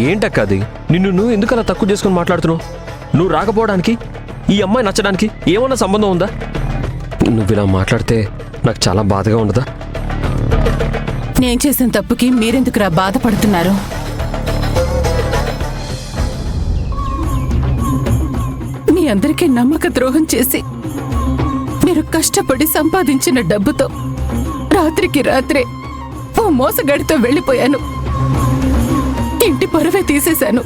ఏంటక్క అది? నువ్వు ఎందుకు అలా తక్కువ చేసుకుని మాట్లాడుతున్నావు? నువ్వు రాకపోవడానికి ఈ అమ్మాయి నచ్చడానికి ఏమన్నా సంబంధం ఉందా? నువ్వు ఇలా మాట్లాడితే నాకు చాలా బాధగా ఉండదా? నేను చేసిన తప్పుకి మీరెందుకురా బాధపడుతున్నారు? మీ అందరికీ నమ్మక ద్రోహం చేసి మీరు కష్టపడి సంపాదించిన డబ్బుతో రాత్రికి రాత్రే ఓ మోసగాడితో వెళ్ళిపోయాను. ఇంటి పరువే తీసేశాను.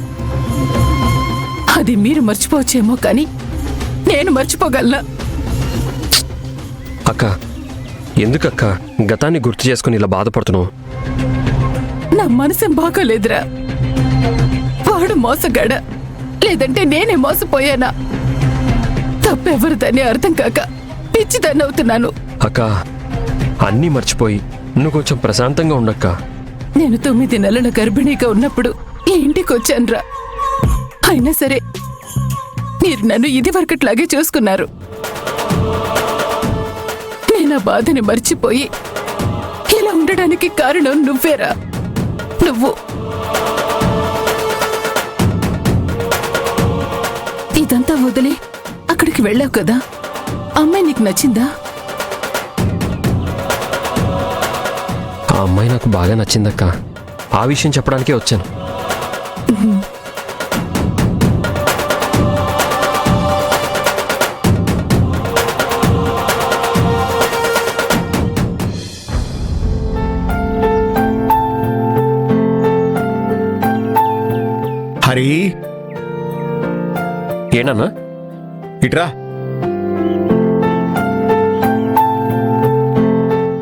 అది మీరు మర్చిపోవచ్చేమో కానీ నేను మర్చిపోగలనా? అక్క, ఎందుకక్క గతాన్ని గుర్తు చేసుకుని ఇలా బాధపడుతున్నావు? నా మనసేం బాగోలేదురా. వాడు మోసగాడా లేదంటే నేనే మోసపోయానా? తప్పెవరిదని అర్థం కాక పిచ్చిదాన్ని అవుతున్నాను. అక్క, అన్నీ మర్చిపోయి నువ్వు కొంచెం ప్రశాంతంగా ఉండక్క. నేను 9 నెలల గర్భిణీగా ఉన్నప్పుడు ఈ ఇంటికి వచ్చానురా. అయినా సరే మీరు నన్ను ఇది వరకట్లాగే చూసుకున్నారు. నేను ఆ బాధని మర్చిపోయి ఇలా ఉండడానికి కారణం నువ్వేరా. నువ్వు ఇదంతా వదిలి అక్కడికి వెళ్ళావు కదా, అమ్మాయి నీకు నచ్చిందా? ఆ అమ్మాయి నాకు బాగా నచ్చిందక్క. ఆ విషయం చెప్పడానికే వచ్చాను. హరి, ఏంటన్నా? ఇట్రా.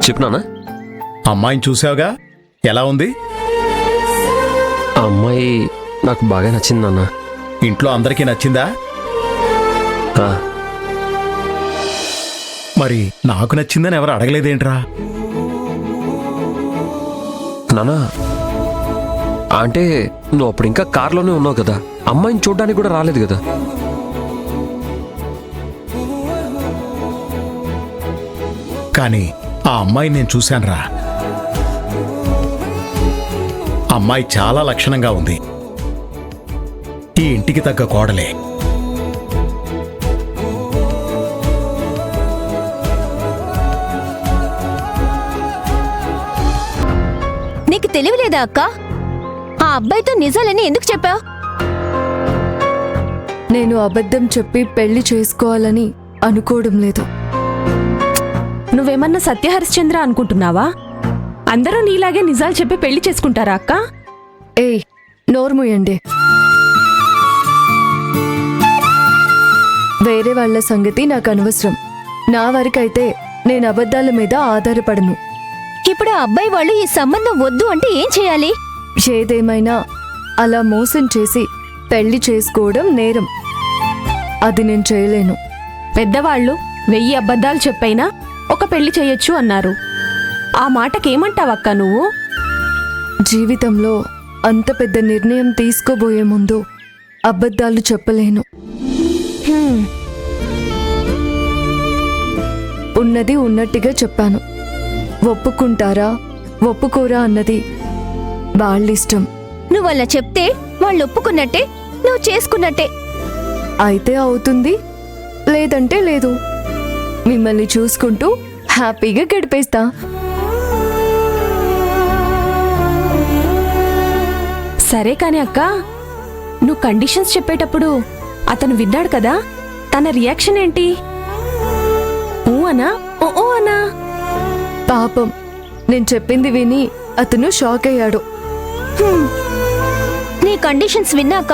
చెప్పునానా? అమ్మాయిని చూసావుగా, ఎలా ఉంది? ఆ అమ్మాయి నాకు బాగా నచ్చిందన్నా. ఇంట్లో అందరికీ నచ్చిందా? మరి నాకు నచ్చిందని ఎవరు అడగలేదేంట్రా? నానా, అంటే నువ్వు అప్పుడు ఇంకా కార్లోనే ఉన్నావు కదా, అమ్మాయిని చూడ్డానికి కూడా రాలేదు కదా. కానీ ఆ అమ్మాయిని నేను చూశానురా. అమ్మాయి చాలా లక్షణంగా ఉంది. ఈ ఇంటికి తగ్గ కోడలే. నీకు తెలియలేదా అక్క? ఆ అబ్బాయితో నిజాలని ఎందుకు చెప్పావు? నేను అబద్ధం చెప్పి పెళ్లి చేసుకోవాలని అనుకోవడం లేదు. నువ్వేమన్నా సత్యహరిశ్చంద్ర అనుకుంటున్నావా? అందరూ నీలాగే నిజాలు చెప్పి పెళ్లి చేసుకుంటారా అక్క? ఏయ్, నోర్ముయండి. వేరే వాళ్ల సంగతి నాకు అనవసరం. నా వరకైతే నేను అబద్ధాల మీద ఆధారపడను. ఇప్పుడు ఆ అబ్బాయి వాళ్ళు ఈ సంబంధం వద్దు అంటే ఏం చేయాలి? ఏదేమైనా అలా మోసం చేసి పెళ్లి చేసుకోవడం నేరం. అది నేను చేయలేను. పెద్దవాళ్ళు 1000 అబద్ధాలు చెప్పైనా ఒక పెళ్లి చేయొచ్చు అన్నారు. ఆ మాటకేమంటావక్క నువ్వు? జీవితంలో అంత పెద్ద నిర్ణయం తీసుకోబోయే ముందు అబద్ధాలు చెప్పలేను. ఉన్నది ఉన్నట్టుగా చెప్పాను. ఒప్పుకుంటారా ఒప్పుకోరా అన్నది వాళ్ళిష్టం. నువ్వలా చెప్తే వాళ్ళు ఒప్పుకున్నట్టే, నువ్వు చేసుకున్నట్టే. అయితే అవుతుంది, లేదంటే లేదు. మిమ్మల్ని చూసుకుంటూ హ్యాపీగా గడిపేస్తా. సరే కాని అక్క, నువ్వు కండిషన్స్ చెప్పేటప్పుడు అతను విన్నాడు కదా, తన రియాక్షన్ ఏంటి? ఊ అనా ఓ అనా? పాపం, నేను చెప్పింది విని అతను షాక్ అయ్యాడు. నీ కండిషన్స్ విన్నాక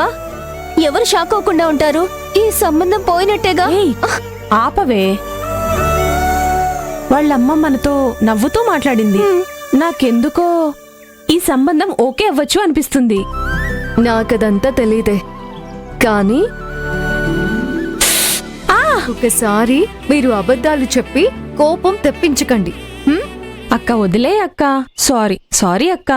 ఎవరు షాక్ అవ్వకుండా ఉంటారు? ఈ సంబంధం పోయినట్టేగా. ఆపవే. వాళ్ళమ్మ మనతో నవ్వుతూ మాట్లాడింది. నాకెందుకో ఈ సంబంధం ఓకే అవ్వచ్చు అనిపిస్తుంది. నాకదంతా తెలీదే, కానీ ఒకసారి మీరు అబద్ధాలు చెప్పి కోపం తెప్పించకండి. అక్క వదిలే అక్క. సారీ అక్క.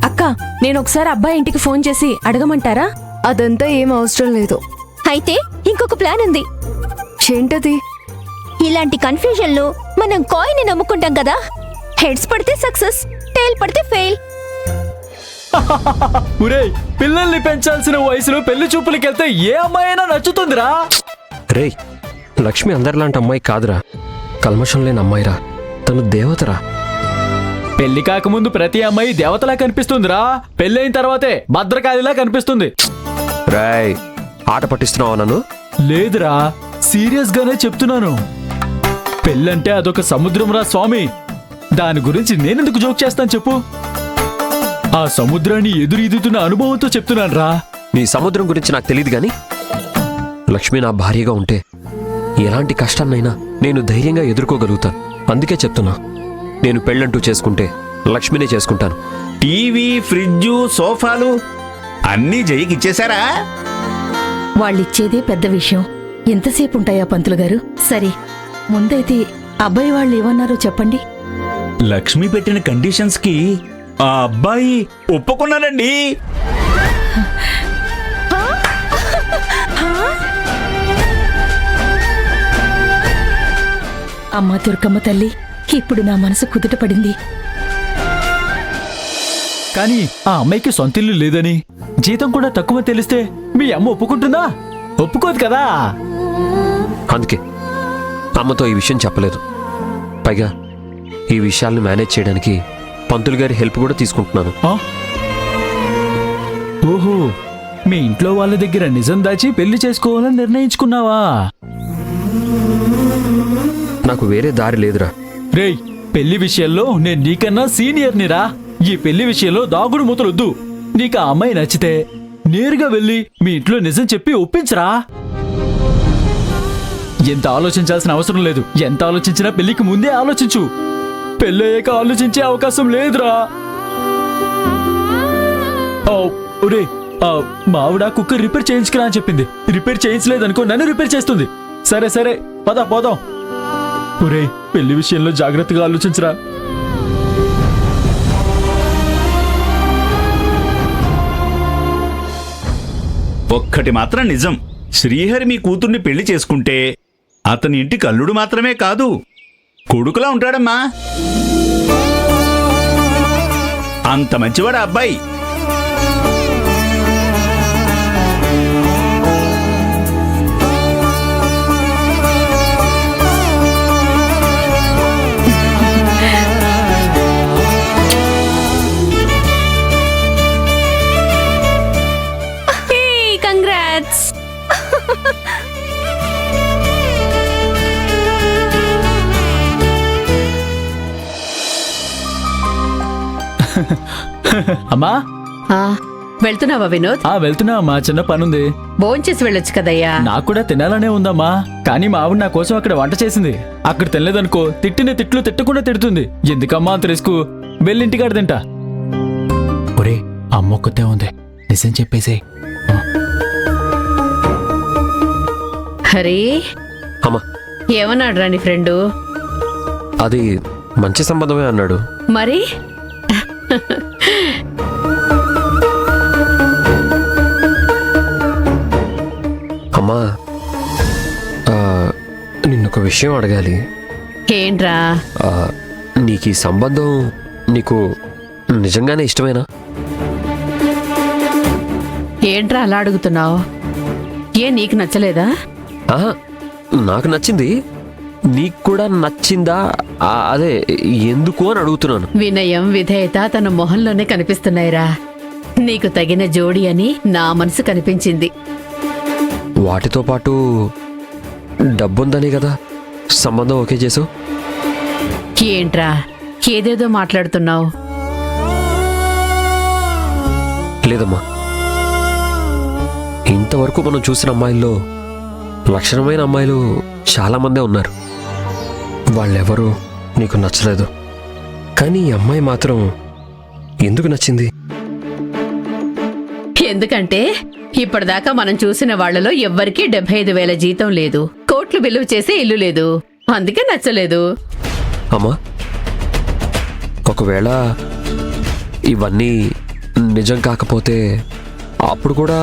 అక్క, నేను ఒకసారి అబ్బాయి ఇంటికి ఫోన్ చేసి అడగమంటారా? అదంతా ఏం అవసరం లేదు. అయితే ఇంకొక ప్లాన్ ఉంది. ఏంటది? ఇలాంటి కన్ఫ్యూజన్లో మనం కాయిన్ ని నమ్ముకుంటాం కదా. హెడ్స్ పడితే సక్సెస్, టైల్ పడితే ఫెయిల్. ఒరేయ్, పిల్లల్ని పెంచాల్సిన వయసులో పెళ్లి చూపులకి వెళ్తే ఏ అమ్మాయి అయినా నచ్చుతుందిరా. రేయ్, లక్ష్మి అందరిలాంటి అమ్మాయి కాదురా, కల్మషం లేని అమ్మాయిరా, తను దేవతరా. పెళ్లి కాకముందు ప్రతి అమ్మాయి దేవతలా కనిపిస్తుందిరా, పెళ్ళైన తర్వాతే భద్రకాళిలా కనిపిస్తుంది. రాయ్, ఆట పట్టిస్తున్నావా నన్ను? లేదురా, సీరియస్ గానే చెప్తున్నాను. పెళ్ళంటే అదొక సముద్రంరా స్వామి, దాని గురించి నేనెందుకు జోక్ చేస్తాను చెప్పు. ఆ సముద్రాన్ని ఎదురీదుతున్న అనుభవంతో చెప్తున్నాను రా. నీ సముద్రం గురించి నాకు తెలియదు గాని లక్ష్మి నా భార్యగా ఉంటే ఎలాంటి కష్టాన్నైనా నేను ధైర్యంగా ఎదుర్కోగలుగుతాను. అందుకే చెప్తున్నా, నేను పెళ్ళంటూ చేసుకుంటే లక్ష్మినే చేసుకుంటాను. టీవీ, ఫ్రిడ్జు, సోఫాలు అన్నీ జైకి ఇచ్చేశారా? వాళ్ళిచ్చేదే పెద్ద విషయం. ఎంతసేపు ఉంటాయా పంతులు గారు? సరే, ముందైతే అబ్బాయి వాళ్ళు ఏమన్నారో చెప్పండి. లక్ష్మి పెట్టిన కండిషన్స్ కి ఆ అబ్బాయి ఒప్పుకున్నాడండి. అమ్మా దుర్గమ్మ తల్లి, ఇప్పుడు నా మనసు కుదుట పడింది. కానీ ఆ అమ్మాయికి సొంతిల్లు లేదని, జీతం కూడా తక్కువ తెలిస్తే మీ అమ్మ ఒప్పుకుంటుందా? ఒప్పుకోదు కదా. అందుకే అమ్మతో ఈ విషయం చెప్పలేదు. పైగా ఈ విషయాలను మేనేజ్ చేయడానికి పంతులు గారి హెల్ప్ కూడా తీసుకుంటున్నాను. ఆ? ఓహో, మీ ఇంట్లో వాళ్ళ దగ్గర నిజం దాచి పెళ్లి చేసుకోవాలని నిర్ణయించుకున్నావా? నాకు వేరే దారి లేదురా. రేయ్, పెళ్లి విషయంలో నేను నీకన్నా సీనియర్నిరా. ఈ పెళ్లి విషయంలో దాగుడు మూతలొద్దు. నీకు ఆ అమ్మాయి నచ్చితే నేరుగా వెళ్ళి మీ ఇంట్లో నిజం చెప్పి ఒప్పించరా. ఎంత ఆలోచించాల్సిన అవసరం లేదు. ఎంత ఆలోచించినా పెళ్లికి ముందే ఆలోచించు. పెళ్ళయ్యాక ఆలోచించే అవకాశం లేదురా. ఒరే, మా ఆవిడ కుక్కర్ రిపేర్ చేయించుకురా అని చెప్పింది. రిపేర్ చేయించలేదనుకో నన్ను రిపేర్ చేస్తుంది. సరే సరే, పద పోదాం. ఒరే, పెళ్లి విషయంలో జాగ్రత్తగా ఆలోచించరా. ఒక్కటి మాత్రం నిజం, శ్రీహరి మీ కూతుర్ని పెళ్లి చేసుకుంటే అతని ఇంటికి అల్లుడు మాత్రమే కాదు, కొడుకులా ఉంటాడమ్మా. అంత మంచివాడు ఆ అబ్బాయి. కంగ్రాట్స్. అమ్మా, వెళ్తున్నావా వినోద్? వెళ్తున్నా అమ్మా, చిన్న పనుంది. భోంచేసి వెళ్ళొచ్చు కదయ్యా. నాకు కూడా తినాలనే ఉందమ్మా, కానీ మా ఆవిడ నా కోసం అక్కడ వంట చేసింది. అక్కడ తినలేదనుకో తిట్టిన తిట్లు తిట్టకుండా తిడుతుంది. ఎందుకమ్మా అంత రిస్క్? వెళ్ళింటికాడ తింటా. ఒరే, అమ్మ ఒక్కతే ఉంది, నిజం చెప్పేసే. హరి, అమ్మా, ఏమన్నాడు రా నీ ఫ్రెండు? అది మంచి సంబంధమే అన్నాడు. మరి అమ్మా, నిన్నొక విషయం అడగాలి. ఏంట్రా? నీకు ఈ సంబంధం నీకు నిజంగానే ఇష్టమేనా? ఏంట్రా అలా అడుగుతున్నావు? ఏ నీకు నచ్చలేదా? ఆహా, నాకు నచ్చింది. నీకు కూడా నచ్చిందా? అదే ఎందుకు అని అడుగుతున్నాను. వినయం, విధేయత తన మొహంలోనే కనిపిస్తున్నాయిరా. నీకు తగిన జోడి అని నా మనసు కనిపించింది. వాటితో పాటు డబ్బుందని కదా సంబంధం ఓకే చేసావు? ఏంట్రా ఏదేదో మాట్లాడుతున్నావు? లేదమ్మా, ఇంతవరకు మనం చూసిన అమ్మాయిల్లో లక్షణమైన అమ్మాయిలు చాలా మందే ఉన్నారు. వాళ్ళెవరూ నీకు నచ్చలేదు, కానీ ఈ అమ్మాయి మాత్రం ఎందుకు నచ్చింది? ఎందుకంటే ఇప్పటిదాకా మనం చూసిన వాళ్లలో ఎవ్వరికీ 75,000 జీతం లేదు, కోట్లు విలువ చేసే ఇల్లు లేదు. అందుకే నచ్చలేదు. అమ్మా, ఒకవేళ ఇవన్నీ నిజం కాకపోతే అప్పుడు కూడా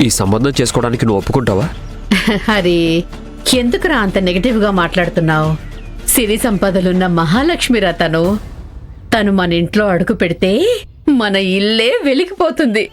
ఈ సంబంధం చేసుకోవడానికి నువ్వు ఒప్పుకుంటావా? హరి, ఎందుకురా అంత నెగటివ్ గా మాట్లాడుతున్నావు? సిరి సంపదలున్న మహాలక్ష్మిరా తను. తను మన ఇంట్లో అడుగు పెడితే మన ఇల్లే వెలిగిపోతుంది.